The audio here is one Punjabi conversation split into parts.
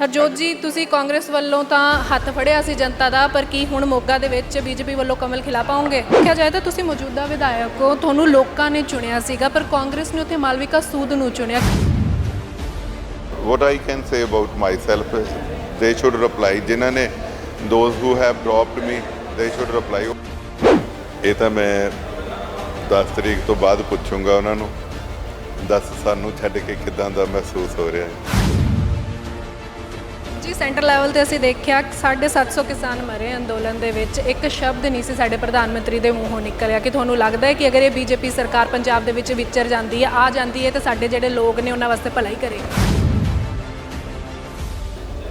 ਹਰਜੋਤ ਜੀ, ਤੁਸੀਂ ਕਾਂਗਰਸ ਵੱਲੋਂ ਤਾਂ ਹੱਥ ਫੜਿਆ ਸੀ ਜਨਤਾ ਦਾ, ਪਰ ਕੀ ਹੁਣ ਮੋਗਾ ਦੇ ਵਿੱਚ ਬੀਜੇਪੀ ਵੱਲੋਂ ਕਮਲ ਖਿਲਾ ਪਾਓਗੇ? ਦੇਖਿਆ ਜਾਏ ਤਾਂ ਤੁਸੀਂ ਮੌਜੂਦਾ ਵਿਧਾਇਕ ਹੋ, ਤੁਹਾਨੂੰ ਲੋਕਾਂ ਨੇ ਚੁਣਿਆ ਸੀਗਾ, ਪਰ ਕਾਂਗਰਸ ਨੇ ਉੱਥੇ ਮਾਲਵਿਕਾ ਸੂਦ ਨੂੰ ਚੁਣਿਆ। What I can say about myself is they should reply. ਜਿਨ੍ਹਾਂ ਨੇ those who have dropped me, they should reply. ਇਹ ਤਾਂ ਮੈਂ 10 ਤਰੀਕ ਤੋਂ ਬਾਅਦ ਪੁੱਛੂੰਗਾ ਉਹਨਾਂ ਨੂੰ, ਦੱਸ ਸਾਨੂੰ ਛੱਡ ਕੇ ਕਿਦਾਂ ਦਾ ਮਹਿਸੂਸ ਹੋ ਰਿਹਾ ਹੈ। ਜੀ, ਸੈਂਟਰ ਲੈਵਲ ਤੇ ਅਸੀਂ ਦੇਖਿਆ 750 ਕਿਸਾਨ ਮਰੇ ਅੰਦੋਲਨ ਦੇ ਵਿੱਚ। ਇੱਕ ਸ਼ਬਦ ਨਹੀਂ ਸੀ ਸਾਡੇ ਪ੍ਰਧਾਨ ਮੰਤਰੀ ਦੇ ਮੂੰਹੋਂ ਨਿਕਲਿਆ ਕਿ ਤੁਹਾਨੂੰ ਲੱਗਦਾ ਹੈ ਕਿ ਅਗਰ ਇਹ ਬੀਜੇਪੀ ਸਰਕਾਰ ਪੰਜਾਬ ਦੇ ਵਿੱਚ ਵਿਚਰ ਜਾਂਦੀ ਹੈ, ਆ ਜਾਂਦੀ ਹੈ, ਤਾਂ ਸਾਡੇ ਜਿਹੜੇ ਲੋਕ ਨੇ ਉਹਨਾਂ ਵਾਸਤੇ ਭਲਾਈ ਕਰੇਗੀ।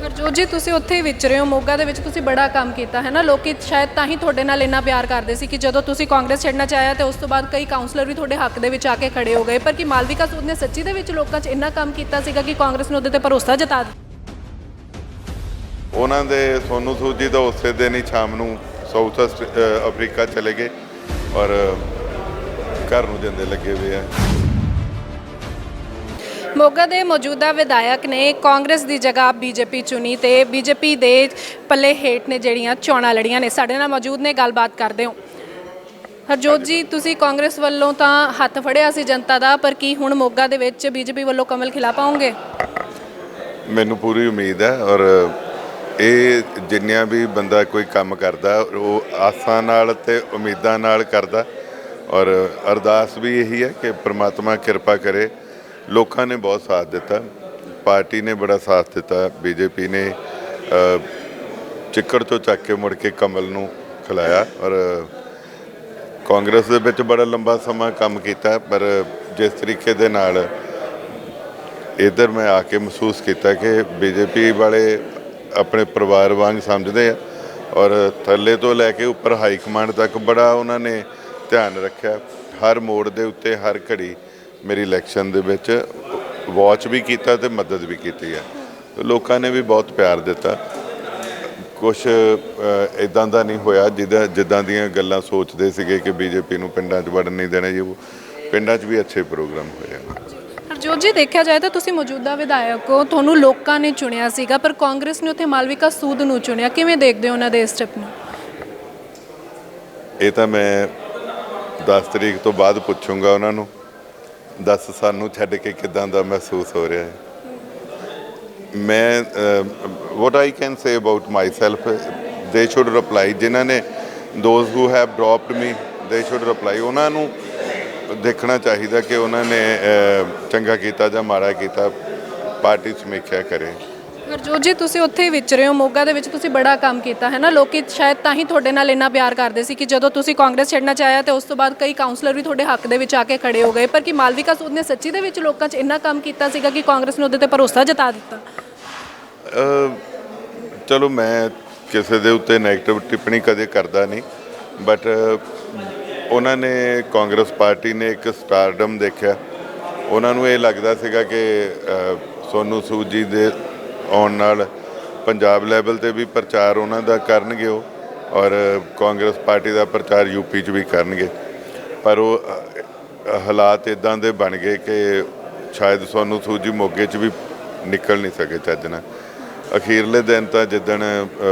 ਹਰਜੋਤ ਜੀ, ਤੁਸੀਂ ਉੱਥੇ ਹੀ ਵਿਚਰੇ ਹੋ, ਮੋਗਾ ਦੇ ਵਿੱਚ ਤੁਸੀਂ ਬੜਾ ਕੰਮ ਕੀਤਾ ਹੈ ਨਾ। ਲੋਕੀ ਸ਼ਾਇਦ ਤਾਂ ਹੀ ਤੁਹਾਡੇ ਨਾਲ ਇੰਨਾ ਪਿਆਰ ਕਰਦੇ ਸੀ ਕਿ ਜਦੋਂ ਤੁਸੀਂ ਕਾਂਗਰਸ ਛੱਡਣਾ ਚਾਹਿਆ ਤੇ ਉਸ ਤੋਂ ਬਾਅਦ ਕਈ ਕਾਉਂਸਲਰ ਵੀ ਤੁਹਾਡੇ ਹੱਕ ਦੇ ਵਿੱਚ ਆ ਕੇ ਖੜੇ ਹੋ ਗਏ। ਪਰ ਕੀ ਮਾਲਵਿਕਾ ਸੂਦ ਨੇ ਸੱਚੀ ਦੇ ਵਿੱਚ ਲੋਕਾਂ 'ਚ ਇੰਨਾ ਕੰਮ ਕੀਤਾ ਸੀਗਾ ਕਿ ਕਾਂਗਰਸ ਨੇ ਉਹਦੇ ਤੇ ਭਰੋਸਾ ਜਤਾ ਦਿੱਤਾ? ਉਹਨਾਂ ਦੇ ਸੋਨੂ ਸੂਦ ਜੀ ਤਾਂ ਉਸੇ ਦਿਨ ਹੀ ਸ਼ਾਮ ਨੂੰ ਸਾਊਥ ਅਫਰੀਕਾ ਚਲੇ ਗਏ ਔਰ ਘਰ ਨੂੰ ਜਿੰਦੇ ਲੱਗੇ ਹੋਏ ਆ। ਮੋਗਾ ਦੇ ਮੌਜੂਦਾ ਵਿਧਾਇਕ ਨੇ ਕਾਂਗਰਸ ਦੀ ਜਗ੍ਹਾ ਬੀਜੇਪੀ ਚੁਣੀ ਤੇ ਬੀਜੇਪੀ ਦੇ ਪੱਲੇ ਹੇਠ ਨੇ ਜਿਹੜੀਆਂ ਚੋਣਾਂ ਲੜੀਆਂ ਨੇ। ਸਾਡੇ ਨਾਲ ਮੌਜੂਦ ਨੇ, ਗੱਲਬਾਤ ਕਰਦੇ ਹੋ। ਹਰਜੋਤ ਜੀ, ਤੁਸੀਂ ਕਾਂਗਰਸ ਵੱਲੋਂ ਤਾਂ ਹੱਥ ਫੜਿਆ ਸੀ ਜਨਤਾ ਦਾ, ਪਰ ਕੀ ਹੁਣ ਮੋਗਾ ਦੇ ਵਿੱਚ ਬੀਜੇਪੀ ਵੱਲੋਂ ਕਮਲ ਖਿਲਾ ਪਾਓਗੇ? ਮੈਨੂੰ ਪੂਰੀ ਉਮੀਦ ਹੈ ਔਰ ਇਹ ਜਿੰਨਿਆਂ ਵੀ ਬੰਦਾ ਕੋਈ ਕੰਮ ਕਰਦਾ ਉਹ ਆਸਾਂ ਨਾਲ ਤੇ ਉਮੀਦਾਂ ਨਾਲ ਕਰਦਾ ਔਰ ਅਰਦਾਸ ਵੀ ਇਹੀ ਹੈ ਕਿ ਪ੍ਰਮਾਤਮਾ ਕਿਰਪਾ ਕਰੇ। ਲੋਕਾਂ ਨੇ ਬਹੁਤ ਸਾਥ ਦਿੱਤਾ, ਪਾਰਟੀ ਨੇ ਬੜਾ ਸਾਥ ਦਿੱਤਾ, ਬੀਜੇਪੀ ਨੇ ਚਿੱਕੜ ਤੋਂ ਚੱਕ ਕੇ ਮੁੜ ਕੇ ਕਮਲ ਨੂੰ ਖਿਲਾਇਆ ਔਰ ਕਾਂਗਰਸ ਦੇ ਵਿੱਚ ਬੜਾ ਲੰਬਾ ਸਮਾਂ ਕੰਮ ਕੀਤਾ। ਪਰ ਜਿਸ ਤਰੀਕੇ ਦੇ ਨਾਲ ਇੱਧਰ ਮੈਂ ਆ ਕੇ ਮਹਿਸੂਸ ਕੀਤਾ ਕਿ ਬੀਜੇਪੀ ਵਾਲੇ ਆਪਣੇ ਪਰਿਵਾਰ ਵਾਂਗ ਸਮਝਦੇ ਆ ਔਰ ਥੱਲੇ ਤੋਂ ਲੈ ਕੇ ਉੱਪਰ ਹਾਈ ਕਮਾਂਡ ਤੱਕ ਬੜਾ ਉਹਨਾਂ ਨੇ ਧਿਆਨ ਰੱਖਿਆ। ਹਰ ਮੋੜ ਦੇ ਉੱਤੇ ਹਰ ਘੜੀ ਮੇਰੀ ਇਲੈਕਸ਼ਨ ਦੇ ਵਿੱਚ ਵਾਚ ਵੀ ਕੀਤਾ ਤੇ ਮਦਦ ਵੀ ਕੀਤੀ ਹੈ। ਲੋਕਾਂ ਨੇ ਵੀ ਬਹੁਤ ਪਿਆਰ ਦਿੱਤਾ। ਕੁਛ ਇੱਦਾਂ ਦਾ ਨਹੀਂ ਹੋਇਆ ਜਿੱਦਾਂ ਦੀਆਂ ਗੱਲਾਂ ਸੋਚਦੇ ਸੀਗੇ ਕਿ ਬੀਜੇਪੀ ਨੂੰ ਪਿੰਡਾਂ 'ਚ ਵੜਨ ਨਹੀਂ ਦੇਣਾ ਜੀ। ਉਹ ਪਿੰਡਾਂ 'ਚ ਵੀ ਅੱਛੇ ਪ੍ਰੋਗਰਾਮ ਹੋਏ ਆ। ਹਰਜੋਤ ਜੀ, ਦੇਖਿਆ ਜਾਏ ਤਾਂ ਤੁਸੀਂ ਮੌਜੂਦਾ ਵਿਧਾਇਕ ਹੋ, ਤੁਹਾਨੂੰ ਲੋਕਾਂ ਨੇ ਚੁਣਿਆ ਸੀਗਾ, ਪਰ ਕਾਂਗਰਸ ਨੇ ਉੱਥੇ ਮਾਲਵਿਕਾ ਸੂਦ ਨੂੰ ਚੁਣਿਆ। ਕਿਵੇਂ ਦੇਖਦੇ ਹੋ ਉਹਨਾਂ ਦੇ ਇਸ ਸਟੈਪ ਨੂੰ? ਇਹ ਤਾਂ ਮੈਂ 10 ਤਰੀਕ ਤੋਂ ਬਾਅਦ ਪੁੱਛੂੰਗਾ ਉਹਨਾਂ ਨੂੰ, ਦੱਸ ਸਾਨੂੰ ਛੱਡ ਕੇ ਕਿਦਾਂ ਦਾ ਮਹਿਸੂਸ ਹੋ ਰਿਹਾ ਹੈ। ਮੈਂ what I can say about myself they should reply. ਜਿਨ੍ਹਾਂ ਨੇ those who have dropped me they should reply. ਉਹਨਾਂ ਨੂੰ ਦੇਖਣਾ ਚਾਹੀਦਾ ਕਿ ਉਹਨਾਂ ਨੇ ਚੰਗਾ ਕੀਤਾ ਜਾਂ ਮਾੜਾ ਕੀਤਾ, ਪਾਰਟੀ ਸਮੀਖਿਆ ਕਰੇ। ਹਰਜੋਤ ਜੀ, ਤੁਸੀਂ ਉੱਥੇ ਹੀ ਵਿਚਰੇ ਹੋ, ਮੋਗਾ ਦੇ ਵਿੱਚ ਤੁਸੀਂ ਬੜਾ ਕੰਮ ਕੀਤਾ ਹੈ ਨਾ। ਲੋਕੀ ਸ਼ਾਇਦ ਤਾਂ ਹੀ ਤੁਹਾਡੇ ਨਾਲ ਇੰਨਾ ਪਿਆਰ ਕਰਦੇ ਸੀ ਕਿ ਜਦੋਂ ਤੁਸੀਂ ਕਾਂਗਰਸ ਛੱਡਣਾ ਚਾਹਿਆ ਤੇ ਉਸ ਤੋਂ ਬਾਅਦ ਕਈ ਕਾਉਂਸਲਰ ਵੀ ਤੁਹਾਡੇ ਹੱਕ ਦੇ ਵਿੱਚ ਆ ਕੇ ਖੜੇ ਹੋ ਗਏ। ਪਰ ਕੀ ਮਾਲਵਿਕਾ ਸੂਦ ਨੇ ਸੱਚੀ ਦੇ ਵਿੱਚ ਲੋਕਾਂ 'ਚ ਇੰਨਾ ਕੰਮ ਕੀਤਾ ਸੀਗਾ ਕਿ ਕਾਂਗਰਸ ਨੇ ਉਹਦੇ ਤੇ ਭਰੋਸਾ ਜਤਾ ਦਿੱਤਾ? ਚਲੋ ਮੈਂ ਕਿਸੇ ਦੇ ਉੱਤੇ ਨੈਗੇਟਿਵ ਟਿੱਪਣੀ ਕਦੇ ਕਰਦਾ ਨਹੀਂ, ਬਟ ਉਹਨਾਂ ਨੇ ਕਾਂਗਰਸ ਪਾਰਟੀ ਨੇ ਇੱਕ ਸਟਾਰਡਮ ਦੇਖਿਆ। ਉਹਨਾਂ ਨੂੰ ਇਹ ਲੱਗਦਾ ਸੀਗਾ ਕਿ ਸੋਨੂ ਸੂਦ ਜੀ ਦੇ ਆਉਣ ਨਾਲ ਪੰਜਾਬ ਲੈਵਲ 'ਤੇ ਵੀ ਪ੍ਰਚਾਰ ਉਹਨਾਂ ਦਾ ਕਰਨਗੇ ਉਹ ਔਰ ਕਾਂਗਰਸ ਪਾਰਟੀ ਦਾ ਪ੍ਰਚਾਰ ਯੂਪੀ 'ਚ ਵੀ ਕਰਨਗੇ। ਪਰ ਉਹ ਹਾਲਾਤ ਇੱਦਾਂ ਦੇ ਬਣ ਗਏ ਕਿ ਸ਼ਾਇਦ ਸੋਨੂ ਸੂਦ ਜੀ ਮੋਗੇ 'ਚ ਵੀ ਨਿਕਲ ਨਹੀਂ ਸਕੇ ਚੱਜ ਨਾਲ। ਅਖੀਰਲੇ ਦਿਨ ਤਾਂ ਜਿੱਦਣ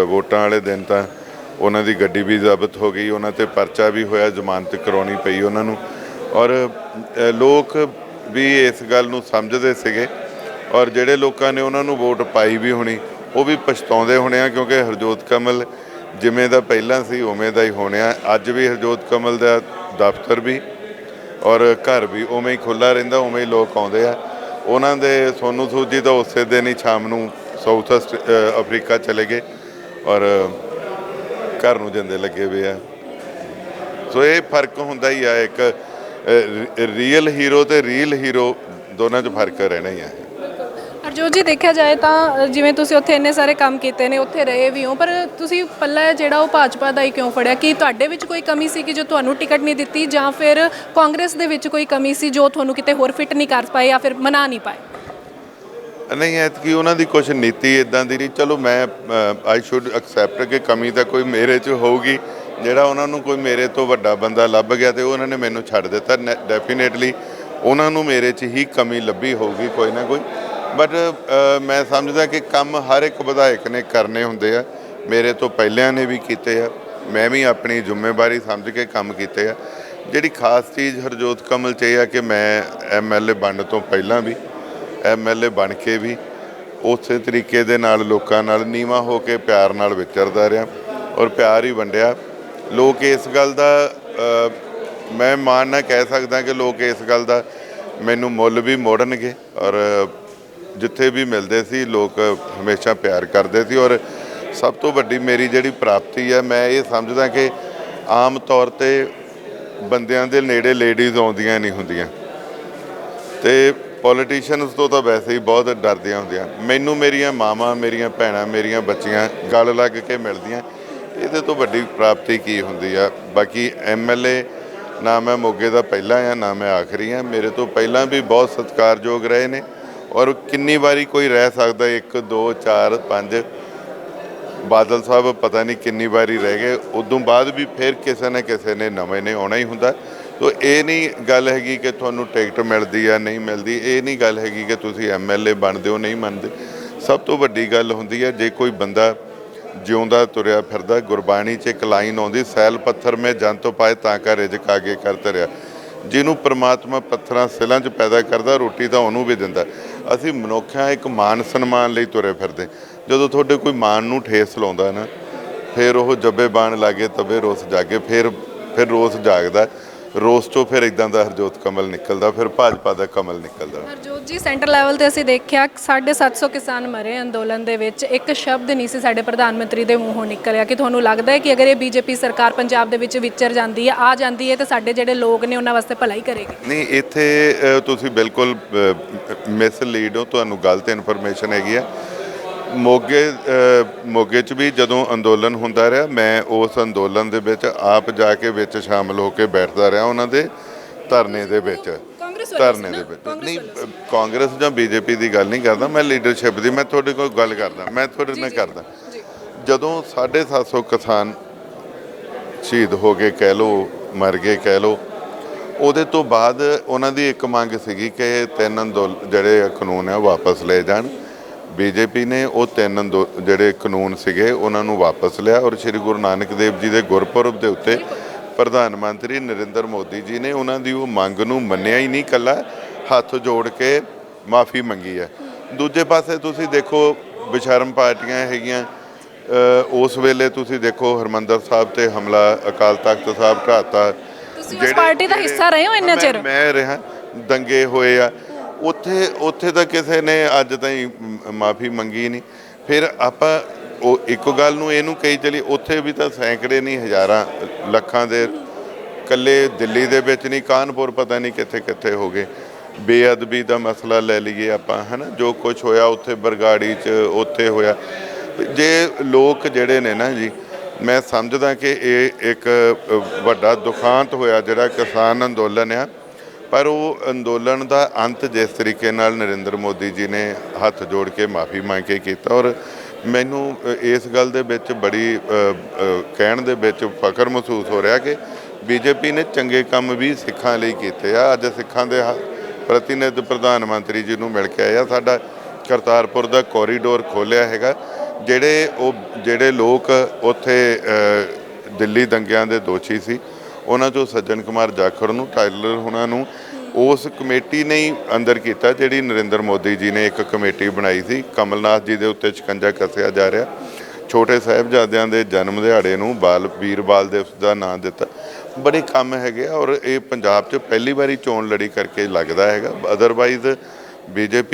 ਵੋਟਾਂ ਵਾਲੇ ਦਿਨ ਤਾਂ ਉਹਨਾਂ ਦੀ ਗੱਡੀ ਵੀ ਜ਼ਬਤ ਹੋ ਗਈ, ਉਹਨਾਂ 'ਤੇ ਪਰਚਾ ਵੀ ਹੋਇਆ, ਜ਼ਮਾਨਤ ਕਰਾਉਣੀ ਪਈ ਉਹਨਾਂ ਨੂੰ। ਔਰ ਲੋਕ ਵੀ ਇਸ ਗੱਲ ਨੂੰ ਸਮਝਦੇ ਸੀਗੇ ਔਰ ਜਿਹੜੇ ਲੋਕਾਂ ਨੇ ਉਹਨਾਂ ਨੂੰ ਵੋਟ ਪਾਈ ਵੀ ਹੋਣੀ ਉਹ ਵੀ ਪਛਤਾਉਂਦੇ ਹੋਣੇ ਆ, ਕਿਉਂਕਿ ਹਰਜੋਤ ਕਮਲ ਜਿਵੇਂ ਦਾ ਪਹਿਲਾਂ ਸੀ ਉਵੇਂ ਦਾ ਹੀ ਹੋਣਿਆ। ਅੱਜ ਵੀ ਹਰਜੋਤ ਕਮਲ ਦਾ ਦਫ਼ਤਰ ਵੀ ਔਰ ਘਰ ਵੀ ਉਵੇਂ ਹੀ ਖੁੱਲ੍ਹਾ ਰਹਿੰਦਾ, ਉਵੇਂ ਹੀ ਲੋਕ ਆਉਂਦੇ ਆ। ਉਹਨਾਂ ਦੇ ਸੋਨੂ ਸੂਦ ਜੀ ਤਾਂ ਉਸੇ ਦਿਨ ਹੀ ਸ਼ਾਮ ਨੂੰ ਸਾਊਥ ਅਫਰੀਕਾ ਚਲੇ ਗਏ ਔਰ ਘਰ ਨੂੰ ਜਿੰਦੇ ਲੱਗੇ ਹੋਏ ਆ। ਸੋ ਇਹ ਫਰਕ ਹੁੰਦਾ ਹੀ ਆ, ਇੱਕ ਰੀਅਲ ਹੀਰੋ ਤੇ ਰੀਅਲ ਹੀਰੋ ਦੋਨਾਂ 'ਚ ਫਰਕ ਰਹਿਣਾ ਹੀ ਆ। ਹਰਜੋਤ ਜੀ, ਦੇਖਿਆ ਜਾਏ ਤਾਂ ਜਿਵੇਂ ਤੁਸੀਂ ਉੱਥੇ ਇੰਨੇ ਸਾਰੇ ਕੰਮ ਕੀਤੇ ਨੇ, ਉੱਥੇ ਰਹੇ ਵੀ ਹੋ, ਪਰ ਤੁਸੀਂ ਪੱਲਾ ਜਿਹੜਾ ਉਹ ਭਾਜਪਾ ਦਾ ਹੀ ਕਿਉਂ ਫੜਿਆ? ਕਿ ਤੁਹਾਡੇ ਵਿੱਚ ਕੋਈ ਕਮੀ ਸੀ ਕਿ ਜੋ ਤੁਹਾਨੂੰ ਟਿਕਟ ਨਹੀਂ ਦਿੱਤੀ, ਜਾਂ ਫਿਰ ਕਾਂਗਰਸ ਦੇ ਵਿੱਚ ਕੋਈ ਕਮੀ ਸੀ ਜੋ ਤੁਹਾਨੂੰ ਕਿਤੇ ਹੋਰ ਫਿੱਟ ਨਹੀਂ ਕਰ ਪਾਏ ਜਾਂ ਫਿਰ ਮਨਾ ਨਹੀਂ ਪਾਏ? ਨਹੀਂ, ਐਤਕੀ ਉਹਨਾਂ ਦੀ ਕੁਛ ਨੀਤੀ ਇੱਦਾਂ ਦੀ ਨਹੀਂ। ਚਲੋ ਮੈਂ ਆਈ ਸ਼ੁੱਡ ਐਕਸੈਪਟ ਕਿ ਕਮੀ ਤਾਂ ਕੋਈ ਮੇਰੇ 'ਚ ਹੋਊਗੀ। ਜਿਹੜਾ ਉਹਨਾਂ ਨੂੰ ਕੋਈ ਮੇਰੇ ਤੋਂ ਵੱਡਾ ਬੰਦਾ ਲੱਭ ਗਿਆ ਤੇ ਉਹਨਾਂ ਨੇ ਮੈਨੂੰ ਛੱਡ ਦਿੱਤਾ। ਡੈਫੀਨੇਟਲੀ ਉਹਨਾਂ ਨੂੰ ਮੇਰੇ 'ਚ ਹੀ ਕਮੀ ਲੱਭੀ ਹੋਊਗੀ ਕੋਈ ਨਾ ਕੋਈ। ਬਟ ਮੈਂ ਸਮਝਦਾ ਕਿ ਕੰਮ ਹਰ ਇੱਕ ਵਿਧਾਇਕ ਨੇ ਕਰਨੇ ਹੁੰਦੇ ਆ। ਮੇਰੇ ਤੋਂ ਪਹਿਲਿਆਂ ਨੇ ਵੀ ਕੀਤੇ ਆ, ਮੈਂ ਵੀ ਆਪਣੀ ਜ਼ਿੰਮੇਵਾਰੀ ਸਮਝ ਕੇ ਕੰਮ ਕੀਤੇ ਆ। ਜਿਹੜੀ ਖਾਸ ਚੀਜ਼ ਹਰਜੋਤ ਕਮਲ 'ਚ ਇਹ ਆ ਕਿ ਮੈਂ MLA ਬਣਨ ਤੋਂ ਪਹਿਲਾਂ ਵੀ, MLA ਬਣ ਕੇ ਵੀ ਉਸੇ ਤਰੀਕੇ ਦੇ ਨਾਲ ਲੋਕਾਂ ਨਾਲ ਨੀਵਾਂ ਹੋ ਕੇ ਪਿਆਰ ਨਾਲ ਵਿਚਰਦਾ ਰਿਹਾ ਔਰ ਪਿਆਰ ਹੀ ਵੰਡਿਆ। ਲੋਕ ਇਸ ਗੱਲ ਦਾ ਮੈਂ ਮਾਣ ਨਾਲ ਕਹਿ ਸਕਦਾ ਕਿ ਲੋਕ ਇਸ ਗੱਲ ਦਾ ਮੈਨੂੰ ਮੁੱਲ ਵੀ ਮੋੜਨਗੇ ਔਰ ਜਿੱਥੇ ਵੀ ਮਿਲਦੇ ਸੀ ਲੋਕ ਹਮੇਸ਼ਾ ਪਿਆਰ ਕਰਦੇ ਸੀ। ਔਰ ਸਭ ਤੋਂ ਵੱਡੀ ਮੇਰੀ ਜਿਹੜੀ ਪ੍ਰਾਪਤੀ ਹੈ, ਮੈਂ ਇਹ ਸਮਝਦਾ ਕਿ ਆਮ ਤੌਰ 'ਤੇ ਬੰਦਿਆਂ ਦੇ ਨੇੜੇ ਲੇਡੀਜ਼ ਆਉਂਦੀਆਂ ਨਹੀਂ ਹੁੰਦੀਆਂ ਅਤੇ ਪੋਲੀਟੀਸ਼ੀਅਨਸ ਤੋਂ ਤਾਂ ਵੈਸੇ ਹੀ ਬਹੁਤ ਡਰਦੀਆਂ ਹੁੰਦੀਆਂ। ਮੈਨੂੰ ਮੇਰੀਆਂ ਮਾਵਾਂ, ਮੇਰੀਆਂ ਭੈਣਾਂ, ਮੇਰੀਆਂ ਬੱਚੀਆਂ ਗਲ ਲੱਗ ਕੇ ਮਿਲਦੀਆਂ, ਇਹਦੇ ਤੋਂ ਵੱਡੀ ਪ੍ਰਾਪਤੀ ਕੀ ਹੁੰਦੀ ਆ। ਬਾਕੀ MLA ਨਾ ਮੈਂ ਮੋਗੇ ਦਾ ਪਹਿਲਾਂ ਆ ਨਾ ਮੈਂ ਆਖਰੀ ਆ, ਮੇਰੇ ਤੋਂ ਪਹਿਲਾਂ ਵੀ ਬਹੁਤ ਸਤਿਕਾਰਯੋਗ ਰਹੇ ਨੇ ਔਰ ਕਿੰਨੀ ਵਾਰੀ ਕੋਈ ਰਹਿ ਸਕਦਾ, 1 2 4 5 ਬਾਦਲ ਸਾਹਿਬ ਪਤਾ ਨਹੀਂ ਕਿੰਨੀ ਵਾਰੀ ਰਹਿ ਗਏ, ਉਦੋਂ ਬਾਅਦ ਵੀ ਫਿਰ ਕਿਸੇ ਨਾ ਕਿਸੇ ਨੇ ਨਵੇਂ ਨੇ ਆਉਣਾ ਹੀ ਹੁੰਦਾ। ਤੋ ਇਹ ਨਹੀਂ ਗੱਲ ਹੈਗੀ ਕਿ ਤੁਹਾਨੂੰ ਟਿਕਟ ਮਿਲਦੀ ਆ ਨਹੀਂ ਮਿਲਦੀ, ਇਹ ਨਹੀਂ ਗੱਲ ਹੈਗੀ ਕਿ ਤੁਸੀਂ MLA ਬਣਦੇ ਹੋ ਨਹੀਂ ਮੰਨਦੇ। ਸਭ ਤੋਂ ਵੱਡੀ ਗੱਲ ਹੁੰਦੀ ਹੈ ਜੇ ਕੋਈ ਬੰਦਾ ਜਿਉਂਦਾ ਤੁਰਿਆ ਫਿਰਦਾ, ਗੁਰਬਾਣੀ 'ਚ ਇੱਕ ਲਾਈਨ ਆਉਂਦੀ, ਸੈਲ ਪੱਥਰ ਮੈਂ ਜੰਤ ਪਾਏ ਤਾਂ ਕਰ ਰਿਜ਼ਕ ਆਗੇ ਕਰ ਧਰਿਆ। ਜਿਹਨੂੰ ਪ੍ਰਮਾਤਮਾ ਪੱਥਰਾਂ ਸਿਲਾਂ 'ਚ ਪੈਦਾ ਕਰਦਾ, ਰੋਟੀ ਤਾਂ ਉਹਨੂੰ ਵੀ ਦਿੰਦਾ। ਅਸੀਂ ਮਨੁੱਖਾਂ ਇੱਕ ਮਾਨ ਸਨਮਾਨ ਲਈ ਤੁਰੇ ਫਿਰਦੇ, ਜਦੋਂ ਤੁਹਾਡੇ ਕੋਈ ਮਾਨ ਨੂੰ ਠੇਸ ਲਾਉਂਦਾ ਨਾ, ਫਿਰ ਉਹ ਜੱਬੇ ਬਾਣ ਲਾਗੇ ਤਵੇ ਰੋਸ ਜਾਗੇ, ਫਿਰ ਰੋਸ ਜਾਗਦਾ। ਰੋਸ 'ਚੋਂ ਫਿਰ ਇੱਦਾਂ ਦਾ ਹਰਜੋਤ ਕਮਲ ਨਿਕਲਦਾ, ਫਿਰ ਭਾਜਪਾ ਦਾ ਕਮਲ ਨਿਕਲਦਾ। ਹਰਜੋਤ ਜੀ, ਸੈਂਟਰ ਲੈਵਲ ਤੇ ਅਸੀਂ ਦੇਖਿਆ 750 ਕਿਸਾਨ ਮਰੇ ਅੰਦੋਲਨ ਦੇ ਵਿੱਚ, ਇੱਕ ਸ਼ਬਦ ਨਹੀਂ ਸੀ ਸਾਡੇ ਪ੍ਰਧਾਨ ਮੰਤਰੀ ਦੇ ਮੂੰਹੋਂ ਨਿਕਲਿਆ ਕਿ ਤੁਹਾਨੂੰ ਲੱਗਦਾ ਹੈ ਕਿ ਅਗਰ ਇਹ BJP ਸਰਕਾਰ ਪੰਜਾਬ ਦੇ ਵਿੱਚ ਵਿਚਰ ਜਾਂਦੀ ਹੈ, ਆ ਜਾਂਦੀ ਹੈ, ਤਾਂ ਸਾਡੇ ਜਿਹੜੇ ਲੋਕ ਨੇ ਉਹਨਾਂ ਵਾਸਤੇ ਭਲਾਈ ਕਰੇਗੀ? ਨਹੀਂ, ਇੱਥੇ ਤੁਸੀਂ ਬਿਲਕੁਲ ਮਿਸਲੀਡ ਹੋ, ਤੁਹਾਨੂੰ ਗਲਤ ਇਨਫੋਰਮੇਸ਼ਨ ਹੈਗੀ ਆ। ਮੋਗੇ 'ਚ ਵੀ ਜਦੋਂ ਅੰਦੋਲਨ ਹੁੰਦਾ ਰਿਹਾ, ਮੈਂ ਉਸ ਅੰਦੋਲਨ ਦੇ ਵਿੱਚ ਆਪ ਜਾ ਕੇ ਵਿੱਚ ਸ਼ਾਮਲ ਹੋ ਕੇ ਬੈਠਦਾ ਰਿਹਾ ਉਹਨਾਂ ਦੇ ਧਰਨੇ ਦੇ ਵਿੱਚ। ਨਹੀਂ, ਕਾਂਗਰਸ ਜਾਂ BJP ਦੀ ਗੱਲ ਨਹੀਂ ਕਰਦਾ ਮੈਂ, ਲੀਡਰਸ਼ਿਪ ਦੀ ਮੈਂ ਤੁਹਾਡੇ ਕੋਲ ਗੱਲ ਕਰਦਾ, ਮੈਂ ਤੁਹਾਡੇ ਨਾਲ ਕਰਦਾ। ਜਦੋਂ 750 ਕਿਸਾਨ ਸ਼ਹੀਦ ਹੋ ਗਏ ਕਹਿ ਲਓ, ਮਰ ਗਏ ਕਹਿ ਲਓ, ਉਹਦੇ ਤੋਂ ਬਾਅਦ ਉਹਨਾਂ ਦੀ ਇੱਕ ਮੰਗ ਸੀਗੀ ਕਿ 3 ਜਿਹੜੇ ਕਾਨੂੰਨ ਆ ਵਾਪਸ ਲਏ ਜਾਣ। BJP ਨੇ ਉਹ 3 ਜਿਹੜੇ ਕਾਨੂੰਨ ਸੀਗੇ ਉਹਨਾਂ ਨੂੰ ਵਾਪਸ ਲਿਆ ਔਰ ਸ਼੍ਰੀ ਗੁਰੂ ਨਾਨਕ ਦੇਵ ਜੀ ਦੇ ਗੁਰਪੁਰਬ ਦੇ ਉੱਤੇ ਪ੍ਰਧਾਨ ਮੰਤਰੀ ਨਰਿੰਦਰ ਮੋਦੀ ਜੀ ਨੇ ਉਹਨਾਂ ਦੀ ਉਹ ਮੰਗ ਨੂੰ ਮੰਨਿਆ ਹੀ ਨਹੀਂ, ਇਕੱਲਾ ਹੱਥ ਜੋੜ ਕੇ ਮਾਫੀ ਮੰਗੀ ਹੈ। ਦੂਜੇ ਪਾਸੇ ਤੁਸੀਂ ਦੇਖੋ ਬੇਸ਼ਰਮ ਪਾਰਟੀਆਂ ਹੈਗੀਆਂ, ਉਸ ਵੇਲੇ ਤੁਸੀਂ ਦੇਖੋ ਹਰਿਮੰਦਰ ਸਾਹਿਬ ਤੇ ਹਮਲਾ, ਅਕਾਲ ਤਖਤ ਸਾਹਿਬ ਢਾਤਾ। ਤੁਸੀਂ ਉਸ ਪਾਰਟੀ ਦਾ ਹਿੱਸਾ ਰਹੇ ਹੋ ਇੰਨਾ ਚਿਰ? ਮੈਂ ਰਿਹਾ, ਦੰਗੇ ਹੋਏ ਆ ਉੱਥੇ ਤਾਂ ਕਿਸੇ ਨੇ ਅੱਜ ਤਾਈਂ ਮਾਫੀ ਮੰਗੀ ਨਹੀਂ। ਫਿਰ ਆਪਾਂ ਉਹ ਇੱਕ ਗੱਲ ਨੂੰ ਇਹਨੂੰ ਕਹੀ ਚਲੀ, ਉੱਥੇ ਵੀ ਤਾਂ ਸੈਂਕੜੇ ਨਹੀਂ ਹਜ਼ਾਰਾਂ ਲੱਖਾਂ ਦੇ, ਇਕੱਲੇ ਦਿੱਲੀ ਦੇ ਵਿੱਚ ਨਹੀਂ, ਕਾਨਪੁਰ ਪਤਾ ਨਹੀਂ ਕਿੱਥੇ ਕਿੱਥੇ ਹੋ ਗਏ। ਬੇਅਦਬੀ ਦਾ ਮਸਲਾ ਲੈ ਲਈਏ ਆਪਾਂ, ਹੈ ਨਾ, ਜੋ ਕੁਛ ਹੋਇਆ ਉੱਥੇ ਬਰਗਾੜੀ 'ਚ ਉੱਥੇ ਹੋਇਆ। ਜੇ ਲੋਕ ਜਿਹੜੇ ਨੇ ਨਾ ਜੀ, ਮੈਂ ਸਮਝਦਾ ਕਿ ਇਹ ਇੱਕ ਵੱਡਾ ਦੁਖਾਂਤ ਹੋਇਆ ਜਿਹੜਾ ਕਿਸਾਨ ਅੰਦੋਲਨ ਆ, ਪਰ ਉਹ ਅੰਦੋਲਨ ਦਾ ਅੰਤ ਜਿਸ ਤਰੀਕੇ ਨਾਲ ਨਰਿੰਦਰ ਮੋਦੀ ਜੀ ਨੇ ਹੱਥ ਜੋੜ ਕੇ ਮਾਫੀ ਮੰਗ ਕੇ ਕੀਤਾ, ਔਰ ਮੈਨੂੰ ਇਸ ਗੱਲ ਦੇ ਵਿੱਚ ਬੜੀ ਕਹਿਣ ਦੇ ਵਿੱਚ ਫਖਰ ਮਹਿਸੂਸ ਹੋ ਰਿਹਾ ਕਿ BJP ਨੇ ਚੰਗੇ ਕੰਮ ਵੀ ਸਿੱਖਾਂ ਲਈ ਕੀਤੇ ਆ। ਅੱਜ ਸਿੱਖਾਂ ਦੇ ਪ੍ਰਤੀਨਿਧ ਪ੍ਰਧਾਨ ਮੰਤਰੀ ਜੀ ਨੂੰ ਮਿਲ ਕੇ ਆਇਆ, ਸਾਡਾ ਕਰਤਾਰਪੁਰ ਦਾ ਕੋਰੀਡੋਰ ਖੋਲ੍ਹਿਆ ਹੈਗਾ। ਜਿਹੜੇ ਲੋਕ ਉੱਥੇ ਦਿੱਲੀ ਦੰਗਿਆਂ ਦੇ ਦੋਸ਼ੀ ਸੀ, ਉਹਨਾਂ 'ਚੋਂ ਸੱਜਣ ਕੁਮਾਰ ਜਾਖੜ ਨੂੰ, ਟਾਇਲਰ ਉਹਨਾਂ ਨੂੰ ਉਸ ਕਮੇਟੀ ਨੇ ਹੀ ਅੰਦਰ ਕੀਤਾ, ਜਿਹੜੀ ਨਰਿੰਦਰ ਮੋਦੀ ਜੀ ਨੇ ਇੱਕ ਕਮੇਟੀ ਬਣਾਈ ਸੀ। ਕਮਲਨਾਥ ਜੀ ਦੇ ਉੱਤੇ ਸ਼ਿਕੰਜਾ ਕੱਸਿਆ ਜਾ ਰਿਹਾ, ਛੋਟੇ ਸਾਹਿਬਜ਼ਾਦਿਆਂ ਦੇ ਜਨਮ ਦਿਹਾੜੇ ਨੂੰ ਵੀਰ ਬਾਲ ਦਿਵਸ ਦਾ ਨਾਂ ਦਿੱਤਾ। ਬੜੇ ਕੰਮ ਹੈਗੇ ਔਰ ਇਹ ਪੰਜਾਬ 'ਚ ਪਹਿਲੀ ਵਾਰੀ ਚੋਣ ਲੜੀ ਕਰਕੇ ਲੱਗਦਾ ਹੈਗਾ। ਅਦਰਵਾਈਜ਼ BJP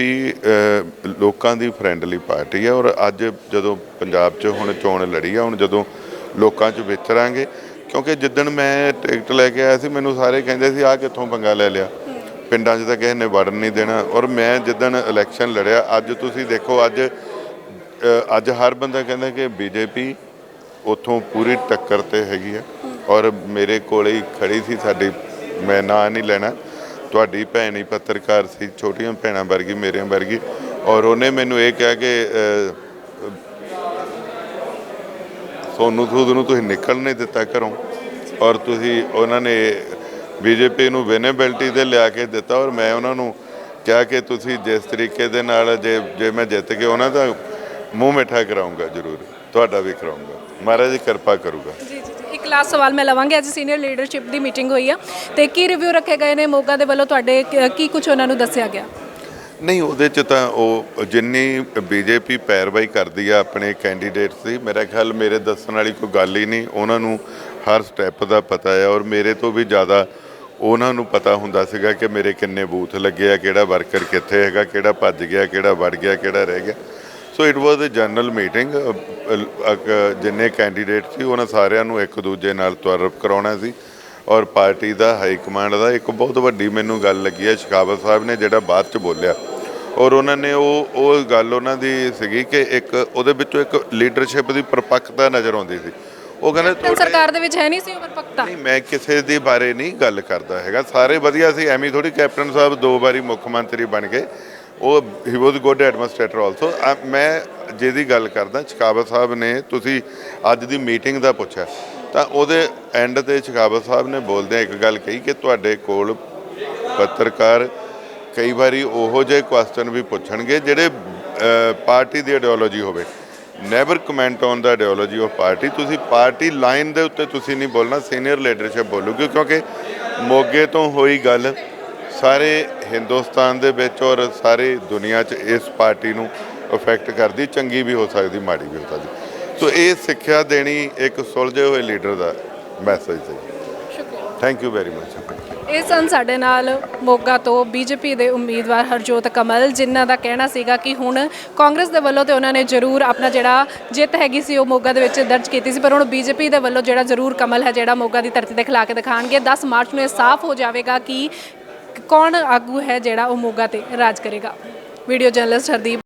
ਲੋਕਾਂ ਦੀ ਫਰੈਂਡਲੀ ਪਾਰਟੀ ਹੈ ਔਰ ਅੱਜ ਜਦੋਂ ਪੰਜਾਬ 'ਚ ਹੁਣ ਚੋਣ ਲੜੀ ਆ, ਹੁਣ ਜਦੋਂ ਲੋਕਾਂ 'ਚ ਵਿਚਰਾਂਗੇ, ਕਿਉਂਕਿ ਜਿੱਦਣ ਮੈਂ ਟਿਕਟ ਲੈ ਕੇ ਆਇਆ ਸੀ ਮੈਨੂੰ ਸਾਰੇ ਕਹਿੰਦੇ ਸੀ ਆਹ ਕਿੱਥੋਂ ਪੰਗਾ ਲੈ ਲਿਆ, ਪਿੰਡਾਂ 'ਚ ਤਾਂ ਕਿਸੇ ਨੇ ਵੜਨ ਨਹੀਂ ਦੇਣਾ। ਔਰ ਮੈਂ ਜਿੱਦਣ ਇਲੈਕਸ਼ਨ ਲੜਿਆ, ਅੱਜ ਤੁਸੀਂ ਦੇਖੋ ਅੱਜ ਹਰ ਬੰਦਾ ਕਹਿੰਦਾ ਕਿ BJP ਉੱਥੋਂ ਪੂਰੀ ਟੱਕਰ 'ਤੇ ਹੈਗੀ ਆ। ਔਰ ਮੇਰੇ ਕੋਲ ਹੀ ਖੜੀ ਸੀ ਸਾਡੀ, ਮੈਂ ਨਾਂ ਨਹੀਂ ਲੈਣਾ, ਤੁਹਾਡੀ ਭੈਣ ਹੀ ਪੱਤਰਕਾਰ ਸੀ, ਛੋਟੀਆਂ ਭੈਣਾਂ ਵਰਗੀ, ਮੇਰਿਆਂ ਵਰਗੀ, ਔਰ ਉਹਨੇ ਮੈਨੂੰ ਇਹ ਕਿਹਾ ਕਿ ਸੋਨੂੰ ਸੂਦ ਨੂੰ ਤੁਸੀਂ ਨਿਕਲ ਨਹੀਂ ਦਿੱਤਾ ਘਰੋਂ, ਔਰ ਤੁਸੀਂ ਉਹਨਾਂ ਨੇ BJP ਨੂੰ ਵਿਨੇਬਿਲਿਟੀ 'ਤੇ ਲਿਆ ਕੇ ਦਿੱਤਾ। ਔਰ ਮੈਂ ਉਹਨਾਂ ਨੂੰ ਕਿਹਾ ਕਿ ਤੁਸੀਂ ਜਿਸ ਤਰੀਕੇ ਦੇ ਨਾਲ ਜੇ ਮੈਂ ਜਿੱਤ ਕੇ ਉਹਨਾਂ ਦਾ ਮੂੰਹ ਮਿੱਠਾ ਕਰਾਊਂਗਾ, ਜ਼ਰੂਰ ਤੁਹਾਡਾ ਵੀ ਕਰਾਊਂਗਾ, ਮਹਾਰਾਜ ਜੀ ਕਿਰਪਾ ਕਰੂਗਾ। ਜੀ ਜੀ ਜੀ, ਇੱਕ ਲਾਸਟ ਸਵਾਲ ਮੈਂ ਲਵਾਂਗੀ। ਅੱਜ ਸੀਨੀਅਰ ਲੀਡਰਸ਼ਿਪ ਦੀ ਮੀਟਿੰਗ ਹੋਈ ਆ ਤੇ ਕੀ ਰਿਵਿਊ ਰੱਖੇ ਗਏ ਨੇ ਮੋਗਾ ਦੇ ਵੱਲੋਂ, ਤੁਹਾਡੇ ਕੀ ਕੁਝ ਉਹਨਾਂ ਨੂੰ ਦੱਸਿਆ ਗਿਆ? ਨਹੀਂ, ਉਹਦੇ 'ਚ ਤਾਂ ਉਹ ਜਿੰਨੀ ਬੀਜੇਪੀ ਪੈਰਵਾਈ ਕਰਦੀ ਆ ਆਪਣੇ ਕੈਂਡੀਡੇਟਸ ਦੀ, ਮੇਰਾ ਖਿਆਲ ਮੇਰੇ ਦੱਸਣ ਵਾਲੀ ਕੋਈ ਗੱਲ ਹੀ ਨਹੀਂ। ਉਹਨਾਂ ਨੂੰ ਹਰ ਸਟੈਪ ਦਾ ਪਤਾ ਹੈ, ਔਰ ਮੇਰੇ ਤੋਂ ਵੀ ਜ਼ਿਆਦਾ ਉਹਨਾਂ ਨੂੰ ਪਤਾ ਹੁੰਦਾ ਸੀਗਾ ਕਿ ਮੇਰੇ ਕਿੰਨੇ ਬੂਥ ਲੱਗੇ ਆ, ਕਿਹੜਾ ਵਰਕਰ ਕਿੱਥੇ ਹੈਗਾ, ਕਿਹੜਾ ਭੱਜ ਗਿਆ, ਕਿਹੜਾ ਵੜ ਗਿਆ, ਕਿਹੜਾ ਰਹਿ ਗਿਆ। So it was a general meeting. ਜਿੰਨੇ ਕੈਂਡੀਡੇਟ ਸੀ ਉਹਨਾਂ ਸਾਰਿਆਂ ਨੂੰ ਇੱਕ ਦੂਜੇ ਨਾਲ ਤਾਰਫ ਕਰਾਉਣਾ ਸੀ, ਔਰ ਪਾਰਟੀ ਦਾ ਹਾਈ ਕਮਾਂਡ ਦਾ ਇੱਕ ਬਹੁਤ ਵੱਡੀ ਮੈਨੂੰ ਗੱਲ ਲੱਗੀ ਹੈ ਸ਼ਿਕਾਵਤ ਸਾਹਿਬ ਨੇ ਜਿਹੜਾ ਬਾਅਦ 'ਚ ਬੋਲਿਆ, ਔਰ ਉਹਨਾਂ ਨੇ ਉਹ ਗੱਲ ਉਹਨਾਂ ਦੀ ਸੀਗੀ ਕਿ ਇੱਕ ਉਹਦੇ ਵਿੱਚੋਂ ਇੱਕ ਲੀਡਰਸ਼ਿਪ ਦੀ ਪਰਪੱਕਤਾ ਨਜ਼ਰ ਆਉਂਦੀ ਸੀ। ਉਹ ਕਹਿੰਦੇ ਸਰਕਾਰ ਦੇ ਵਿੱਚ ਹੈ ਨਹੀਂ ਸੀ ਉਹ ਪਰਪੱਕਤਾ। ਨਹੀਂ, ਮੈਂ ਕਿਸੇ ਦੇ ਬਾਰੇ ਨਹੀਂ ਗੱਲ ਕਰਦਾ ਹੈਗਾ, ਸਾਰੇ ਵਧੀਆ ਸੀ। ਐਵੇਂ ਥੋੜੀ ਕੈਪਟਨ ਸਾਹਿਬ 2 ਵਾਰੀ ਮੁੱਖ ਮੰਤਰੀ ਬਣ ਗਏ, ਉਹ ਹੀ ਵਾਜ਼ ਗੁੱਡ ਐਡਮਿਨਿਸਟ੍ਰੇਟਰ ਆਲਸੋ। ਮੈਂ ਜਿਹਦੀ ਗੱਲ ਕਰਦਾ, ਸ਼ਿਕਾਵਤ ਸਾਹਿਬ ਨੇ, ਤੁਸੀਂ ਅੱਜ ਦੀ ਮੀਟਿੰਗ ਦਾ ਪੁੱਛਿਆ ਤਾਂ ਉਹਦੇ ਐਂਡ ਤੇ ਸ਼ਿਕਾਵਤ ਸਾਹਿਬ ਨੇ ਬੋਲਦਿਆਂ ਇੱਕ ਗੱਲ ਕਹੀ ਕਿ ਤੁਹਾਡੇ ਕੋਲ ਪੱਤਰਕਾਰ ਕਈ ਵਾਰੀ ਉਹੋ ਜਿਹੇ ਕੁਐਸਚਨ ਵੀ ਪੁੱਛਣਗੇ ਜਿਹੜੇ ਪਾਰਟੀ ਦੀ ਆਈਡੀਓਲੋਜੀ ਹੋਵੇ। Never comment on the ideology of party. ਤੁਸੀਂ ਪਾਰਟੀ ਲਾਈਨ ਦੇ ਉੱਤੇ ਤੁਸੀਂ ਨਹੀਂ ਬੋਲਣਾ, ਸੀਨੀਅਰ ਲੀਡਰਸ਼ਿਪ ਬੋਲੂਗੀ, ਕਿਉਂਕਿ ਮੋਗੇ ਤੋਂ ਹੋਈ ਗੱਲ ਸਾਰੇ ਹਿੰਦੁਸਤਾਨ ਦੇ ਵਿੱਚ ਔਰ ਸਾਰੀ ਦੁਨੀਆ 'ਚ ਇਸ ਪਾਰਟੀ ਨੂੰ ਅਫੈਕਟ ਕਰਦੀ, ਚੰਗੀ ਵੀ ਹੋ ਸਕਦੀ, ਮਾੜੀ ਵੀ ਹੋ ਸਕਦੀ। ਸੋ ਇਹ ਸਿੱਖਿਆ ਦੇਣੀ ਇੱਕ ਸੁਲਝੇ ਹੋਏ ਲੀਡਰ ਦਾ ਮੈਸੇਜ ਸੀ। ਸ਼ੁਕਰੀਆ, ਥੈਂਕ ਯੂ ਵੈਰੀ ਮਚ। ਇਹ ਸਨ ਸਾਡੇ ਨਾਲ ਮੋਗਾ ਤੋਂ ਬੀਜੇਪੀ ਦੇ ਉਮੀਦਵਾਰ ਹਰਜੋਤ ਕਮਲ, ਜਿਨ੍ਹਾਂ ਦਾ ਕਹਿਣਾ ਸੀਗਾ ਕਿ ਹੁਣ ਕਾਂਗਰਸ ਦੇ ਵੱਲੋਂ ਤੇ ਉਹਨਾਂ ਨੇ ਜ਼ਰੂਰ ਆਪਣਾ ਜਿਹੜਾ ਜਿੱਤ ਹੈਗੀ ਸੀ ਉਹ ਮੋਗਾ ਦੇ ਵਿੱਚ ਦਰਜ ਕੀਤੀ ਸੀ, ਪਰ ਹੁਣ ਬੀਜੇਪੀ ਦੇ ਵੱਲੋਂ ਜਿਹੜਾ ਜ਼ਰੂਰ ਕਮਲ ਹੈ ਜਿਹੜਾ ਮੋਗਾ ਦੀ ਧਰਤੀ ਤੇ ਖਿਲਾ ਕੇ ਦਿਖਾਣਗੇ। 10 ਮਾਰਚ ਨੂੰ ਇਹ ਸਾਫ਼ ਹੋ ਜਾਵੇਗਾ ਕਿ ਕੌਣ ਆਗੂ ਹੈ ਜਿਹੜਾ ਉਹ ਮੋਗਾ ਤੇ ਰਾਜ ਕਰੇਗਾ। Video journalist Hardeep